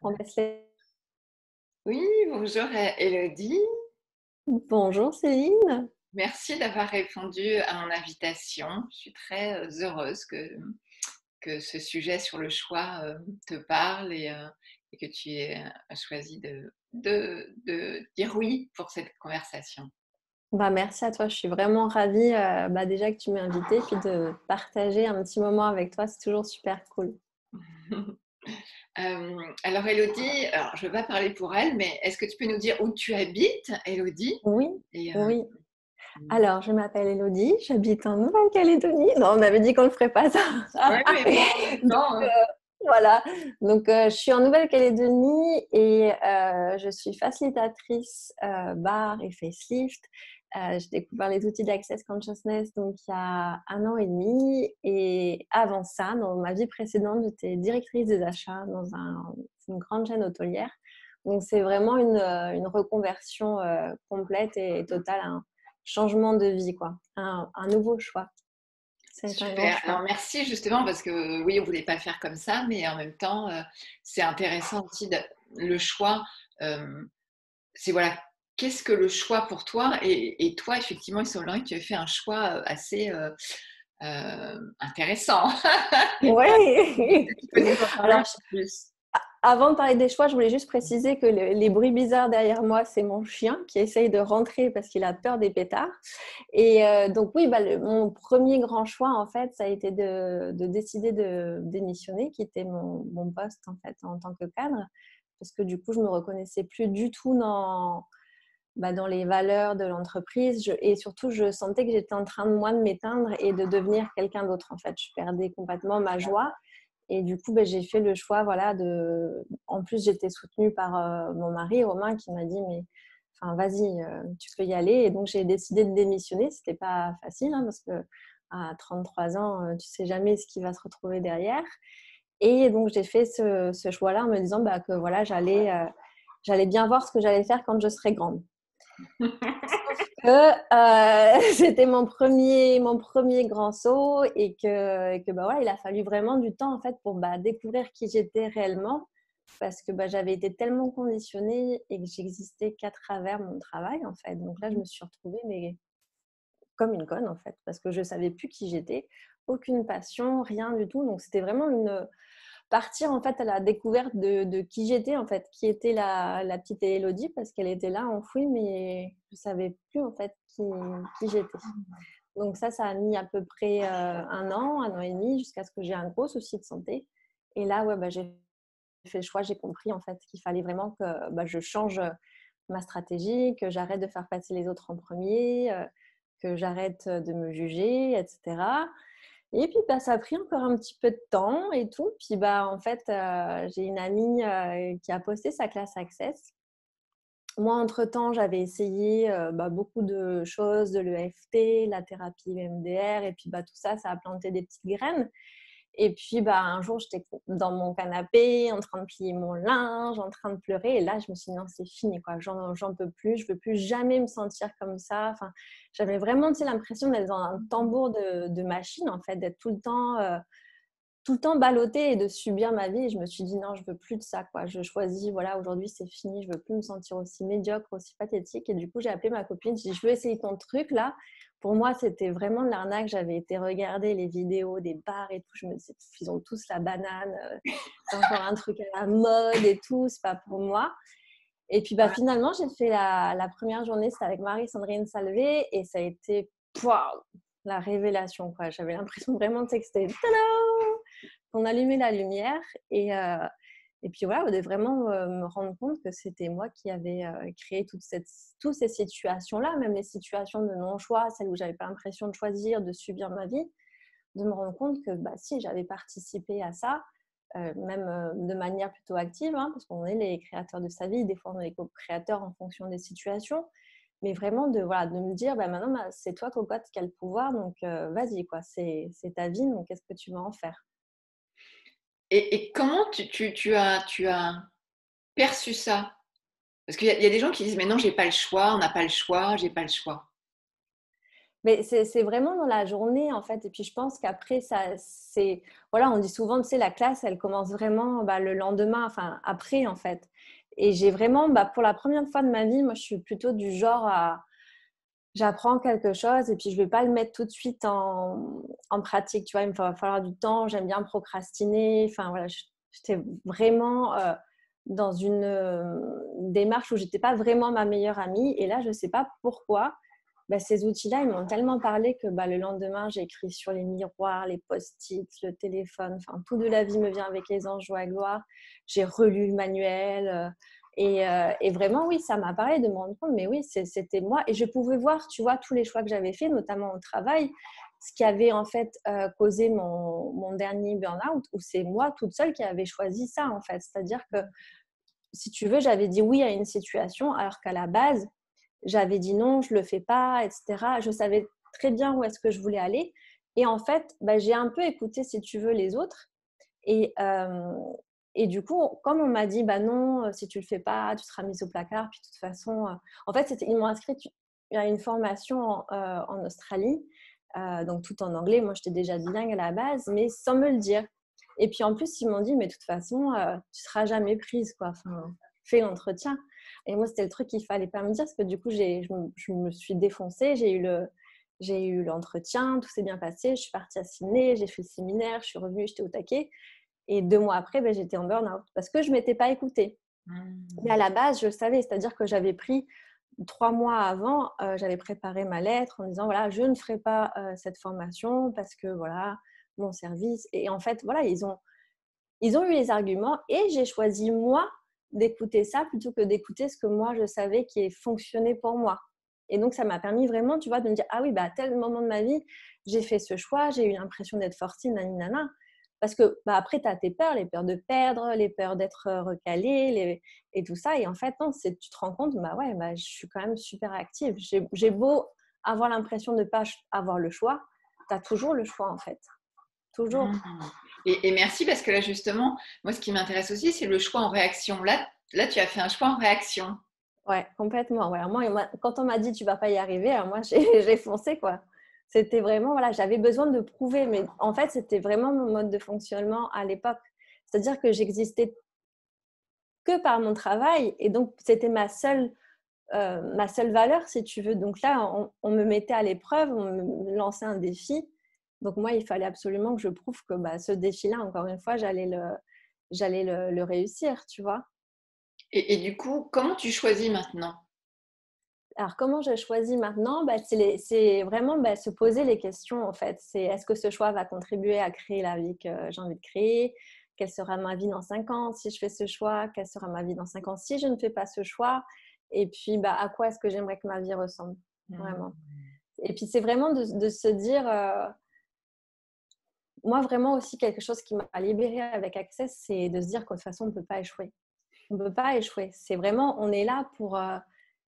On va se la- Oui, bonjour Elodie. Bonjour Céline. Merci d'avoir répondu à mon invitation. Je suis très heureuse que ce sujet sur le choix te parle et que tu aies choisi de dire oui pour cette conversation. Merci à toi, je suis vraiment ravie déjà que tu m'aies invitée puis de partager un petit moment avec toi, c'est toujours super cool. Alors Elodie, alors, je ne veux pas parler pour elle, mais est-ce que tu peux nous dire où tu habites, Elodie? Oui, Et, oui. Alors, je m'appelle Elodie, j'habite en Nouvelle-Calédonie. Non, on avait dit qu'on ne le ferait pas ça. ouais, mais bon, en même Donc, temps, voilà. Donc, je suis en Nouvelle-Calédonie et je suis facilitatrice bar et facelift. J'ai découvert les outils d'Access Consciousness donc il y a 1 an et demi. Et avant ça, dans ma vie précédente, j'étais directrice des achats dans une grande chaîne hôtelière. Donc, c'est vraiment une reconversion complète et totale, un changement de vie, quoi. Un nouveau choix. C'est un grand super. choix. Alors merci justement parce que oui, on voulait pas le faire comme ça, mais en même temps, c'est intéressant aussi le choix. euh, c'est voilà, qu'est-ce que le choix pour toi et toi effectivement, il semblerait que tu aies fait un choix assez intéressant. Oui. Tu peux nous en parler un Alors, peu plus? avant de parler des choix, je voulais juste préciser que les bruits bizarres derrière moi, c'est mon chien qui essaye de rentrer parce qu'il a peur des pétards. Et donc oui, mon premier grand choix, en fait, ça a été de décider de démissionner, qui était mon poste, en fait, en tant que cadre. Parce que du coup, je me reconnaissais plus du tout dans les valeurs de l'entreprise. Et surtout, je sentais que j'étais en train de, moi, de m'éteindre et de devenir quelqu'un d'autre, en fait. Je perdais complètement ma joie. Et du coup, j'ai fait le choix, voilà, En plus, j'étais soutenue par mon mari, Romain, qui m'a dit, mais enfin, vas-y, tu peux y aller. Et donc, j'ai décidé de démissionner. C'était pas facile, hein, parce que à 33 ans, tu sais jamais ce qui va se retrouver derrière. Et donc, j'ai fait ce choix-là en me disant que voilà, j'allais bien voir ce que j'allais faire quand je serais grande. Sauf que c'était mon premier grand saut et que voilà, il a fallu vraiment du temps en fait pour découvrir qui j'étais réellement parce que j'avais été tellement conditionnée et que j'existais qu'à travers mon travail en fait. Donc là, je me suis retrouvée mais comme une conne en fait parce que je savais plus qui j'étais, aucune passion, rien du tout. Donc c'était vraiment partir en fait à la découverte de qui j'étais en fait, qui était la petite Élodie parce qu'elle était là enfouie mais je savais plus en fait qui j'étais. Donc ça a mis à peu près 1 an et demi jusqu'à ce que j'ai un gros souci de santé. Et là ouais j'ai fait le choix, j'ai compris en fait qu'il fallait vraiment que je change ma stratégie, que j'arrête de faire passer les autres en premier, que j'arrête de me juger, etc. Et puis, ça a pris encore un petit peu de temps et tout. Puis, en fait, j'ai une amie qui a posté sa classe Access. Moi, entre-temps, j'avais essayé beaucoup de choses, de l'EFT, la thérapie EMDR, et puis tout ça, ça a planté des petites graines. Et puis, un jour, j'étais dans mon canapé, en train de plier mon linge, en train de pleurer. Et là, je me suis dit, non, c'est fini, quoi. J'en peux plus. Je veux plus jamais me sentir comme ça. Enfin, j'avais vraiment, l'impression d'être dans un tambour de machine, en fait, d'être tout le temps ballottée et de subir ma vie. Et je me suis dit, non, je veux plus de ça, quoi. Je choisis, voilà, aujourd'hui, c'est fini. Je veux plus me sentir aussi médiocre, aussi pathétique. Et du coup, j'ai appelé ma copine. J'ai dit, je veux essayer ton truc, là. Pour moi, c'était vraiment de l'arnaque. J'avais été regarder les vidéos des bars et tout. Je me disais, ils ont tous la banane. C'est encore un truc à la mode et tout. C'est pas pour moi. Et puis, finalement, j'ai fait la première journée. C'était avec Marie-Sandrine Salvé. Et ça a été, waouh, la révélation, quoi. J'avais l'impression vraiment que c'était qu'on allumait la lumière et puis voilà, de vraiment me rendre compte que c'était moi qui avais créé toutes ces situations-là, même les situations de non-choix, celles où j'avais pas l'impression de choisir, de subir ma vie, de me rendre compte que si j'avais participé à ça, même de manière plutôt active, hein, parce qu'on est les créateurs de sa vie, des fois on est les co-créateurs en fonction des situations, mais vraiment voilà, de me dire maintenant c'est toi cocotte qui a le pouvoir, donc vas-y quoi, c'est ta vie, donc qu'est-ce que tu vas en faire? Et comment tu as perçu ça? Parce qu'il y a des gens qui disent, mais non, j'ai pas le choix, on n'a pas le choix, j'ai pas le choix. Mais c'est vraiment dans la journée, en fait. Et puis, je pense qu'après, voilà, on dit souvent, tu sais, la classe, elle commence vraiment le lendemain, enfin, après, en fait. Et j'ai vraiment, pour la première fois de ma vie, moi, je suis plutôt du genre à... J'apprends quelque chose et puis je ne vais pas le mettre tout de suite en pratique. Tu vois, il me va falloir du temps. J'aime bien procrastiner. Enfin, voilà, j'étais vraiment dans une démarche où je n'étais pas vraiment ma meilleure amie. Et là, je ne sais pas pourquoi. Ces outils-là, ils m'ont tellement parlé que le lendemain, j'ai écrit sur les miroirs, les post-it, le téléphone. Enfin, tout de la vie me vient avec les anges, joie et gloire. J'ai relu le manuel. Et vraiment, oui, ça m'a parlé de me rendre compte, mais oui, c'était moi. Et je pouvais voir, tu vois, tous les choix que j'avais faits, notamment au travail, ce qui avait en fait causé mon dernier burn-out, où c'est moi toute seule qui avais choisi ça, en fait. C'est-à-dire que, si tu veux, j'avais dit oui à une situation, alors qu'à la base, j'avais dit non, je ne le fais pas, etc. Je savais très bien où est-ce que je voulais aller. Et en fait, j'ai un peu écouté, si tu veux, les autres. Et, et du coup, comme on m'a dit, non, si tu le fais pas, tu seras mise au placard. Puis de toute façon, en fait, ils m'ont inscrite à une formation en Australie, donc tout en anglais. Moi, j'étais déjà bilingue à la base, mais sans me le dire. Et puis en plus, ils m'ont dit, mais de toute façon, tu seras jamais prise, quoi. Enfin, fais l'entretien. Et moi, c'était le truc qu'il fallait pas me dire, parce que du coup, je me suis défoncée. J'ai eu l'entretien, tout s'est bien passé. Je suis partie à Sydney, j'ai fait le séminaire, je suis revenue, j'étais au taquet. Et 2 mois après, j'étais en burn-out parce que je ne m'étais pas écoutée. Mais à la base, je le savais, c'est-à-dire que j'avais pris 3 mois avant, j'avais préparé ma lettre en disant voilà, je ne ferai pas cette formation parce que voilà, mon service. Et en fait, voilà, ils ont eu les arguments et j'ai choisi moi d'écouter ça plutôt que d'écouter ce que moi je savais qui fonctionnait pour moi. Et donc, ça m'a permis vraiment, tu vois, de me dire ah oui, à tel moment de ma vie, j'ai fait ce choix, j'ai eu l'impression d'être fortune, naninana. Parce que après, tu as tes peurs, les peurs de perdre, les peurs d'être recalée et tout ça. Et en fait, non, tu te rends compte, ouais, je suis quand même super active. J'ai beau avoir l'impression de ne pas avoir le choix, tu as toujours le choix en fait. Toujours. Et merci parce que là, justement, moi, ce qui m'intéresse aussi, c'est le choix en réaction. Là, tu as fait un choix en réaction. Ouais, complètement. Ouais. Moi, quand on m'a dit tu vas pas y arriver, alors moi j'ai foncé quoi. C'était vraiment voilà, j'avais besoin de prouver, mais en fait c'était vraiment mon mode de fonctionnement à l'époque. C'est-à-dire que j'existais que par mon travail et donc c'était ma seule valeur si tu veux. Donc là, on me mettait à l'épreuve, on me lançait un défi. Donc moi, il fallait absolument que je prouve que ce défi-là, encore une fois, j'allais le réussir, tu vois. Et du coup, comment tu choisis maintenant? Alors, comment je choisis maintenant c'est vraiment se poser les questions, en fait. C'est est-ce que ce choix va contribuer à créer la vie que j'ai envie de créer? Quelle sera ma vie dans 5 ans si je fais ce choix? Quelle sera ma vie dans 5 ans si je ne fais pas ce choix? Et puis, à quoi est-ce que j'aimerais que ma vie ressemble? Vraiment. Et puis, c'est vraiment de se dire... moi, vraiment aussi, quelque chose qui m'a libérée avec Access, c'est de se dire que de toute façon, on ne peut pas échouer. On ne peut pas échouer. C'est vraiment, on est là pour...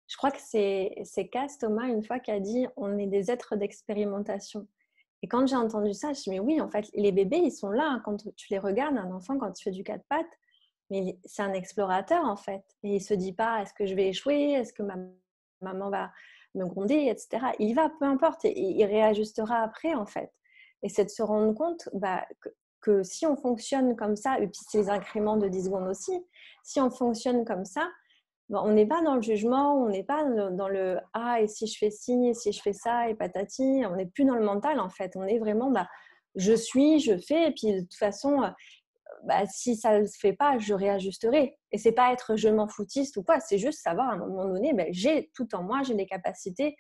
je crois que c'est Cass Thomas, une fois, qui a dit « on est des êtres d'expérimentation ». Et quand j'ai entendu ça, je me suis dit « mais oui, en fait, les bébés, ils sont là. Quand tu les regardes, un enfant, quand il fait du quatre pattes, mais c'est un explorateur, en fait. Et il ne se dit pas « est-ce que je vais échouer? Est-ce que ma maman va me gronder ?» etc. Il va, peu importe, et il réajustera après, en fait. Et c'est de se rendre compte que si on fonctionne comme ça, et puis c'est les incréments de 10 secondes aussi, si on fonctionne comme ça, on n'est pas dans le jugement, on n'est pas dans le « ah, et si je fais ci, et si je fais ça, et patati », on n'est plus dans le mental en fait, on est vraiment je fais, et puis de toute façon, si ça ne se fait pas, je réajusterai. Et c'est pas être je m'en foutiste ou quoi, c'est juste savoir à un moment donné, j'ai tout en moi, j'ai les capacités,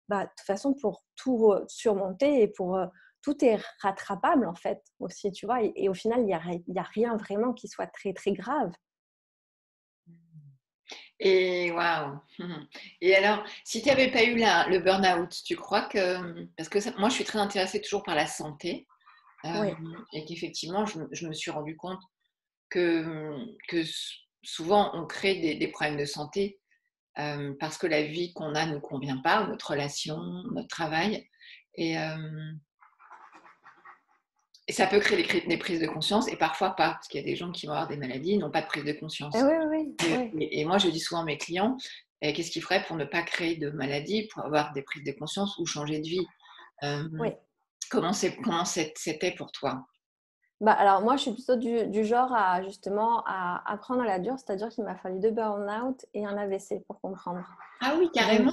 de toute façon pour tout surmonter et pour... tout est rattrapable en fait aussi, tu vois, et au final, il n'y a rien vraiment qui soit très très grave. Et waouh! Et alors, si tu n'avais pas eu le burn-out, tu crois que... Parce que moi, je suis très intéressée toujours par la santé. Oui. Et qu'effectivement, je me suis rendu compte que souvent, on crée des problèmes de santé parce que la vie qu'on a ne nous convient pas, notre relation, notre travail. Et, et ça peut créer des prises de conscience et parfois pas, parce qu'il y a des gens qui vont avoir des maladies, n'ont pas de prise de conscience. Oui, oui, oui. Et moi, je dis souvent à mes clients, Et qu'est-ce qu'il ferait pour ne pas créer de maladie, pour avoir des prises de conscience ou changer de vie. Oui. Comment c'était pour toi? Bah, alors moi, je suis plutôt du genre à justement à apprendre à la dure, c'est-à-dire qu'il m'a fallu 2 burn-out et un AVC pour comprendre. Ah oui, Donc, carrément.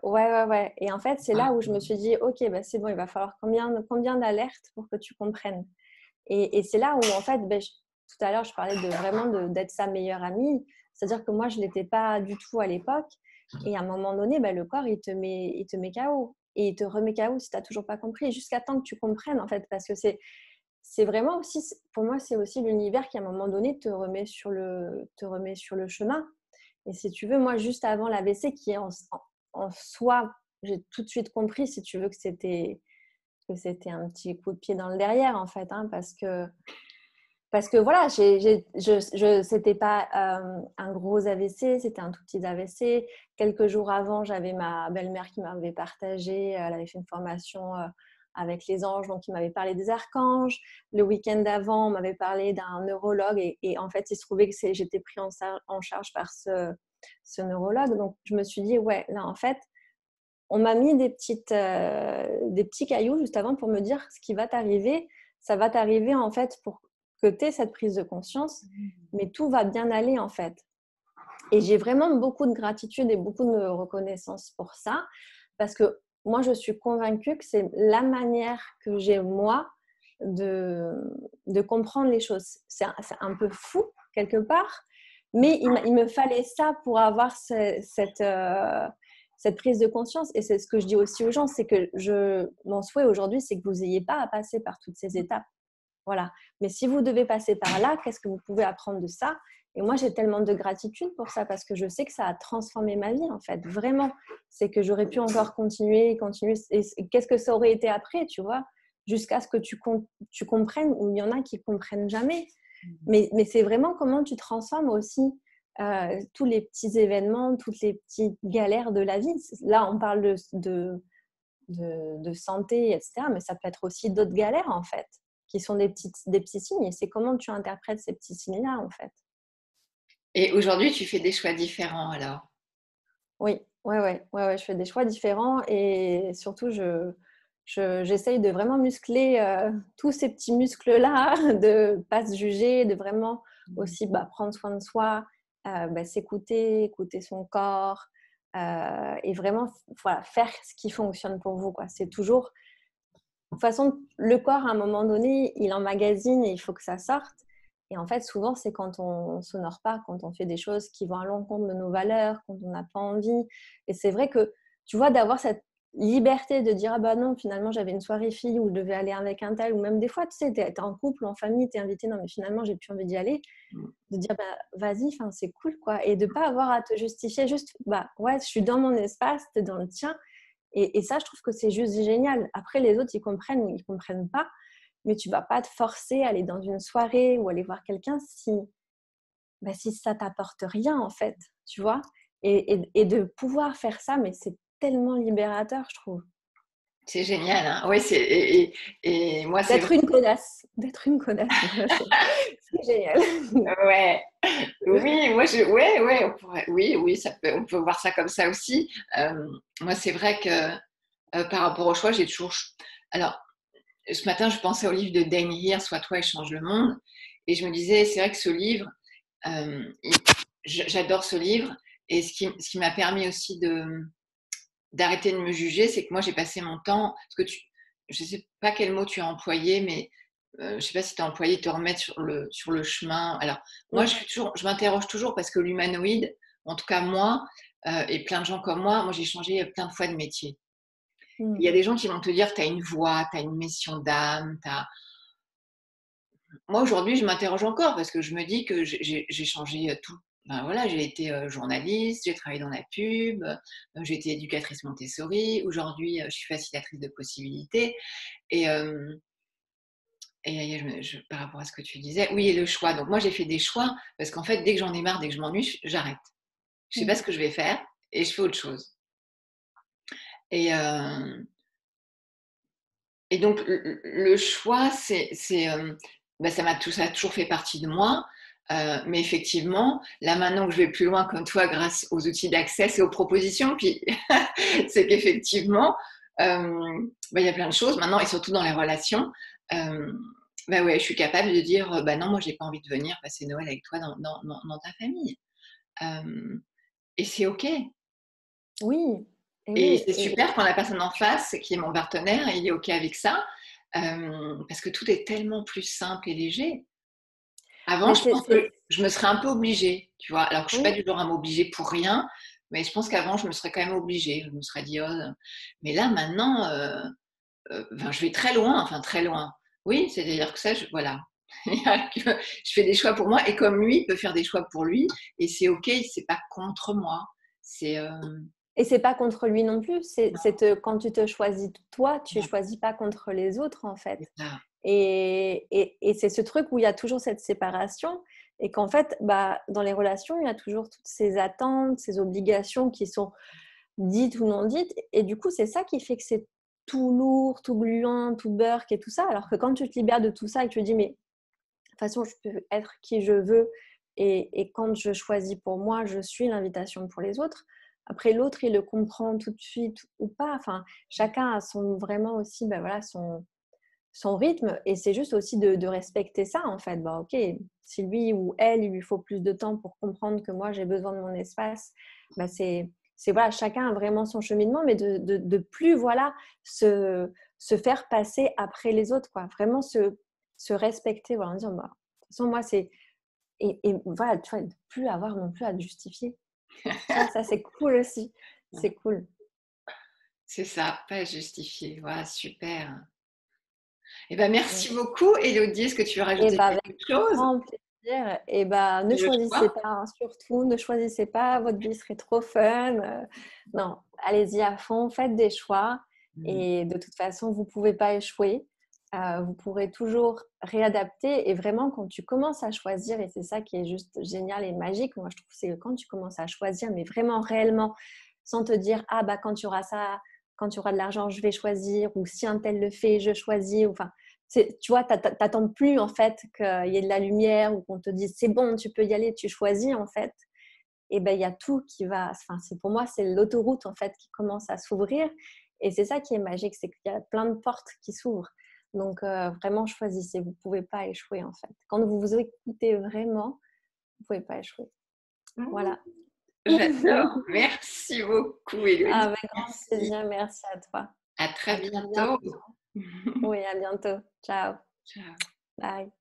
ouais. Et en fait, c'est là où je me Ah. suis dit, ok, bah, c'est bon, il va falloir combien d'alertes pour que tu comprennes. Et c'est là où, en fait, tout à l'heure, je parlais d'être sa meilleure amie. C'est-à-dire que moi, je ne l'étais pas du tout à l'époque. Et à un moment donné, le corps, il te met KO. Et il te remet KO si tu n'as toujours pas compris. Jusqu'à temps que tu comprennes, en fait. Parce que c'est vraiment aussi, pour moi, c'est aussi l'univers qui, à un moment donné, te remet sur le chemin. Et si tu veux, moi, juste avant l'AVC, qui est en soi, j'ai tout de suite compris, si tu veux, que c'était un petit coup de pied dans le derrière, en fait, hein, parce que voilà, c'était pas un gros AVC, c'était un tout petit AVC. Quelques jours avant, j'avais ma belle-mère qui m'avait partagé, elle avait fait une formation avec les anges, donc il m'avait parlé des archanges. Le week-end d'avant, on m'avait parlé d'un neurologue et en fait, il se trouvait que j'étais pris en charge par ce neurologue. Donc, je me suis dit, ouais, là, en fait, on m'a mis des petits cailloux juste avant pour me dire ce qui va t'arriver. Ça va t'arriver en fait pour que tu aies cette prise de conscience, mais tout va bien aller en fait. Et j'ai vraiment beaucoup de gratitude et beaucoup de reconnaissance pour ça, parce que moi, je suis convaincue que c'est la manière que j'ai, moi, de comprendre les choses. C'est un peu fou, quelque part, mais il me fallait ça pour avoir cette prise de conscience. Et c'est ce que je dis aussi aux gens, c'est que mon souhait aujourd'hui, c'est que vous n'ayez pas à passer par toutes ces étapes. Voilà. Mais si vous devez passer par là, qu'est-ce que vous pouvez apprendre de ça? Et moi, j'ai tellement de gratitude pour ça parce que je sais que ça a transformé ma vie, en fait. Vraiment. C'est que j'aurais pu encore continuer. Et qu'est-ce que ça aurait été après, tu vois? Jusqu'à ce que tu comprennes, ou il y en a qui comprennent jamais. Mais c'est vraiment comment tu transformes aussi tous les petits événements, toutes les petites galères de la vie. Là, on parle de santé, etc. Mais ça peut être aussi d'autres galères, en fait, qui sont des petits signes. Et c'est comment tu interprètes ces petits signes-là, en fait. Et aujourd'hui, tu fais des choix différents alors? Oui, ouais, je fais des choix différents et surtout, j'essaye de vraiment muscler tous ces petits muscles-là, de ne pas se juger, de vraiment aussi prendre soin de soi, s'écouter, écouter son corps et vraiment voilà, faire ce qui fonctionne pour vous, quoi. C'est toujours, de toute façon, le corps, à un moment donné, il emmagasine et il faut que ça sorte. Et en fait, souvent, c'est quand on ne s'honore pas, quand on fait des choses qui vont à l'encontre de nos valeurs, quand on n'a pas envie. Et c'est vrai que, tu vois, d'avoir cette liberté de dire, ah bah non, finalement, j'avais une soirée fille où je devais aller avec un tel, ou même des fois, tu sais, t'es en couple, en famille, t'es invité, non, mais finalement, j'ai plus envie d'y aller. De dire, bah vas-y, c'est cool, quoi. Et de ne pas avoir à te justifier, juste, bah ouais, je suis dans mon espace, t'es dans le tien. Et ça, je trouve que c'est juste génial. Après, les autres, ils comprennent ou ils ne comprennent pas, mais tu ne vas pas te forcer à aller dans une soirée ou aller voir quelqu'un si ça ne t'apporte rien, en fait, tu vois. Et de pouvoir faire ça, mais c'est tellement libérateur, je trouve. C'est génial, hein? Oui, et moi, c'est D'être une connasse. D'être une connasse, voilà, c'est génial. ouais, oui, ouais, oui, on peut voir ça comme ça aussi. Moi, c'est vrai que par rapport au choix, j'ai toujours. Alors, ce matin, je pensais au livre de Dane Heer, Sois toi et change le monde, et je me disais, c'est vrai que ce livre, euh, j'adore ce livre, et ce qui m'a permis aussi d'arrêter de me juger, c'est que moi, j'ai passé mon temps, je ne sais pas quel mot tu as employé, mais je ne sais pas si tu as employé te remettre sur le chemin. Alors, moi, je m'interroge toujours parce que l'humanoïde, en tout cas moi, et plein de gens comme moi, j'ai changé plein de fois de métier. Il y a des gens qui vont te dire, tu as une voix, tu as une mission d'âme. Moi, aujourd'hui, je m'interroge encore parce que je me dis que j'ai changé tout. Ben voilà, j'ai été journaliste, j'ai travaillé dans la pub, j'ai été éducatrice Montessori. Aujourd'hui, je suis facilitatrice de possibilités. Et, par rapport à ce que tu disais, oui, et le choix. Donc moi, j'ai fait des choix parce qu'en fait, dès que j'en ai marre, dès que je m'ennuie, j'arrête. Je ne sais pas ce que je vais faire et je fais autre chose. Et, et donc, le choix, ça a toujours fait partie de moi. Mais effectivement, là maintenant que je vais plus loin comme toi grâce aux outils d'accès et aux propositions, puis c'est qu'effectivement, il y a plein de choses maintenant et surtout dans les relations. Ouais, je suis capable de dire bah non, moi j'ai pas envie de venir passer Noël avec toi dans ta famille. Et c'est OK. Oui, et Et oui, c'est super quand la personne en face, qui est mon partenaire, il est OK avec ça, parce que tout est tellement plus simple et léger. Avant, mais je pense c'est que je me serais un peu obligée, tu vois? Alors que je suis pas oui. du genre à m'obliger pour rien, mais je pense qu'avant, je me serais quand même obligée. Je me serais dit: «Oh» mais là, maintenant, enfin, je vais très loin, enfin très loin. Oui, c'est-à-dire que ça, voilà. Je fais des choix pour moi et comme lui peut faire des choix pour lui et c'est OK, c'est pas contre moi. C'est, Et c'est pas contre lui non plus. Quand tu te choisis toi, tu choisis pas contre les autres en fait. c'est ça. Et c'est ce truc où il y a toujours cette séparation et qu'en fait, bah, dans les relations, il y a toujours toutes ces attentes, ces obligations qui sont dites ou non dites. Et du coup, c'est ça qui fait que c'est tout lourd, tout gluant, tout burk et tout ça. Alors que quand tu te libères de tout ça et que tu te dis, mais de toute façon, je peux être qui je veux et quand je choisis pour moi, je suis l'invitation pour les autres. Après, l'autre, il le comprend tout de suite ou pas. Enfin, chacun a vraiment aussi ben voilà, son rythme et c'est juste aussi de respecter ça en fait. Bah, ok, si lui ou elle, il lui faut plus de temps pour comprendre que moi, j'ai besoin de mon espace, bah, voilà, chacun a vraiment son cheminement, mais de plus voilà, se faire passer après les autres, quoi. Vraiment se respecter, voilà, en disant, bah, de toute façon, moi, c'est et voilà, tu vois, de plus avoir non plus à te justifier. Ça c'est cool aussi. C'est cool. C'est ça, pas justifié. Voilà, super. Eh ben, Mm. merci beaucoup, Élodie. Est-ce que tu veux Et rajouter bah, avec quelque chose grand plaisir. Et bah, ne sur le choisissez choix? pas, hein, surtout, ne choisissez pas, votre vie serait trop fun. Non, allez-y à fond, faites des choix. Mmh. Et de toute façon, vous ne pouvez pas échouer. Vous pourrez toujours réadapter. Et vraiment, quand tu commences à choisir, et c'est ça qui est juste génial et magique, moi je trouve, c'est que quand tu commences à choisir, mais vraiment réellement, sans te dire, ah bah quand tu auras ça, quand tu auras de l'argent, je vais choisir, ou si un tel le fait, je choisis. Enfin, tu vois, t'attends plus en fait qu'il y ait de la lumière ou qu'on te dise c'est bon, tu peux y aller, tu choisis en fait. Et ben il y a tout qui va. Enfin, pour moi, c'est l'autoroute en fait qui commence à s'ouvrir. Et c'est ça qui est magique, c'est qu'il y a plein de portes qui s'ouvrent. Donc vraiment choisissez, vous pouvez pas échouer en fait. Quand vous vous écoutez vraiment, vous pouvez pas échouer. Mmh. Voilà. J'adore. Merci beaucoup, Élodie. Avec grand Merci. plaisir, merci à toi. À très À très bientôt. bientôt. Oui, à bientôt. Ciao. Ciao. Bye.